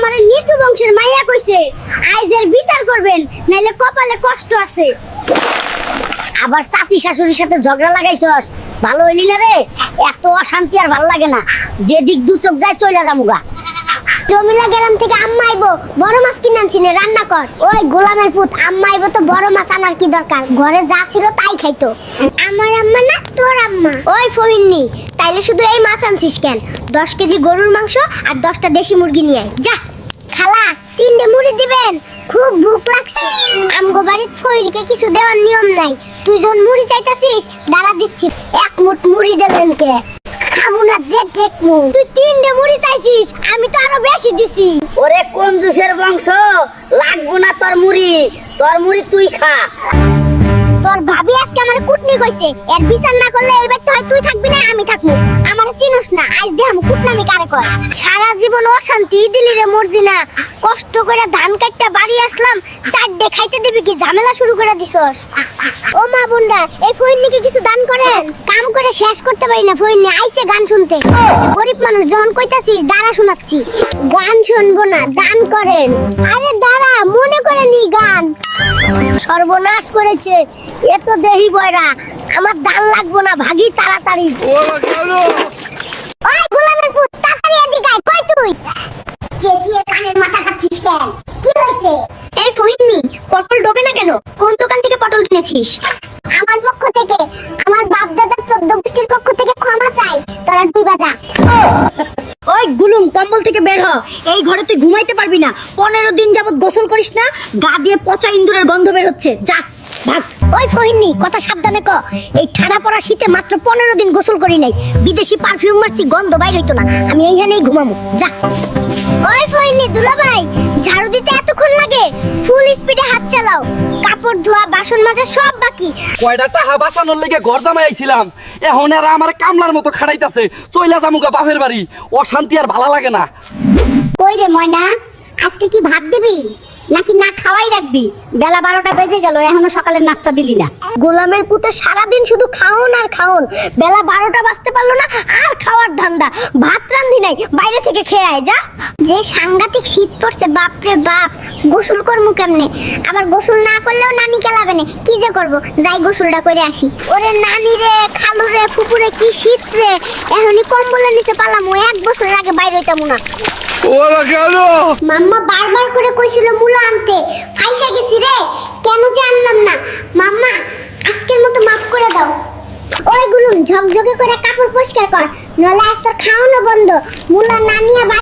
আমার নিচু বংশের মাইয়া কইছে আইজের বিচার করবেন নাইলে কপালে কষ্ট আছে। আবার চাচি শাশুড়ির সাথে ঝগড়া লাগাইছস, ভালো হইলি না রে। এত অশান্তি আর ভালো লাগে না, যেদিক দু চোখ যায় চইলা যামুগা। জমিলা গ্রাম থেকে আম্মা আইবো, বড় মাছ কিনে আনছি নে, রান্না কর। ওই গোলামের পুত, আম্মা আইবো তো বড় মাছ আনার কি দরকার, ঘরে যা ছিল তাই খাইতো। আমার আম্মা না তোর আম্মা? ওই ফহিন্নি, তাইলে শুধু এই মাছ আনছিস কেন? 10 কেজি গরুর মাংস আর 10টা দেশি মুরগি নিয়ে আয় যা। খালা 3টে মুড়ি দিবেন, খুব ভুক লাগছে। আমগো বাড়ির ফইরকে কিছু দেওয়ার নিয়ম নাই, তুই যখন মুড়ি চাইতাছিস দাঁড়া দিচ্ছি। এক মুঠ মুড়ি দিলেন কে? খামু না, দেখ মু। তুই 3টে মুড়ি চাইছিস, আমি তো আরো বেশি দিছি। ওরে কঞ্জুসের বংশ, লাগবো না তোর মুড়ি তুই খা। তোর ভাবি আজকে আমার কুটনি কইছে, এর বিচার না করলে এই বাড়িতে হয় তুই থাকবি না আমি থাকবো। আমার চিনোস না, আজ দেখাম কুটনামি কারে কয়। সারা জীবন অশান্তি দিলি রে মর্জিনা, কষ্ট করে ধান কাটটা বাড়ি আসলাম, 4ডে খাইতে দিবি কি ঝামেলা শুরু করে দিছস। ও মা বোনরা, এই ফইন্নিকে কিছু দান করেন, কাম করে শেষ করতে পারি না। ফইন্নি আইছে গান শুনতে, গরিব মানুষ যখন কইতাছিস দাঁড়া শোনাচ্ছি। গান শুনবো না, দান করেন। আরে দাঁড়া, মনে করে নি গান। সর্বনাশ করেছে এত দেহি বয়রা, আমার দান লাগবো না, ভাগি তাড়াতাড়ি। ওই গোলামের পুত, তাড়াতাড়ি এদিকে আয়। কই তুই? চেঁচিয়ে কানের মাথা খাচ্ছিস কেন? কি হইছে? এই ফহিন্নি, পটল ডোবে না কেন? কোন দোকান থেকে পটল কিনেছিস? আমার পক্ষ থেকে, আমার বাপ দাদার 14 গোষ্ঠীর পক্ষ থেকে ক্ষমা চাই। তোরা দুই বাজা। ওই গুলুম, কম্বল থেকে বের হ। এই ঘরে তুই ঘুমাইতে পারবি না। 15 দিন যাবত গোসল করিস না, গা দিয়ে পচা ইন্দুরের গন্ধ বের হচ্ছে। যা ভাগ। ওই ফহিন্নি, কথা সাবধানে ক। এই ঠাড়া পড়া শীতে মাত্র 15 দিন গোসল করি নাই, বিদেশি পারফিউম মারছি, গন্ধ বাইর হইতো না। আমি এইখানেই ঘুমামু, যা। ওই ফহিন্নি দুলাভাই, ঝাড়ু দিতে এতক্ষণ লাগে? ফুল স্পিডে হাত চালাও, কাপড় ধোয়া বাসন মাজা সব বাকি। কয়টা টাকা বাঁচানোর লেগে ঘর জামাই আইছিলাম, এখন এরা আমার কামলার মতো খাড়াইতাছে। চইলা যামুগা বাপের বাড়ি, অশান্তি আর ভালো লাগে না। কই রে ময়না, আজকে কি ভাত দিবি নাকি না খাওয়াই রাখবি? বেলা 12টা বেজে গেল, এখনো সকালের নাস্তা দিলি না। গোলামের পুতে সারাদিন শুধু খাওন আর খাওন, বেলা 12টা বাজতে পারলো না আর খাওয়ার ধান্দা। ভাত রান্ধি নাই, বাইরে থেকে খেয়ে আয় যা। যে সাংঘাতিক শীত পড়ছে, বাপ রে বাপ। গোসল করমু কেমনে? আবার গোসল না করলেও নানি কেলাবে না, কি যে করব, যাই গোসলটা করে আসি। ওরে নানি রে, খালু রে, ফুপুরে, কি শীত রে। এখনই কম্বলের নিচে পালামু, 1 বছরের আগে বাইরে হইতামু না। ওরা কেন? মাম্মা বারবার করে কইছিল মুলো আনতে, ফাইসা গেছি রে, কেন যে আনলাম না। মাম্মা আজকের মতো মাফ করে দাও। ওই গুলুম, ঝকঝকে করে কাপড় পরিষ্কার কর, নলে আজ তোর খাওয়ানো বন্ধ। মুলা নানিয়া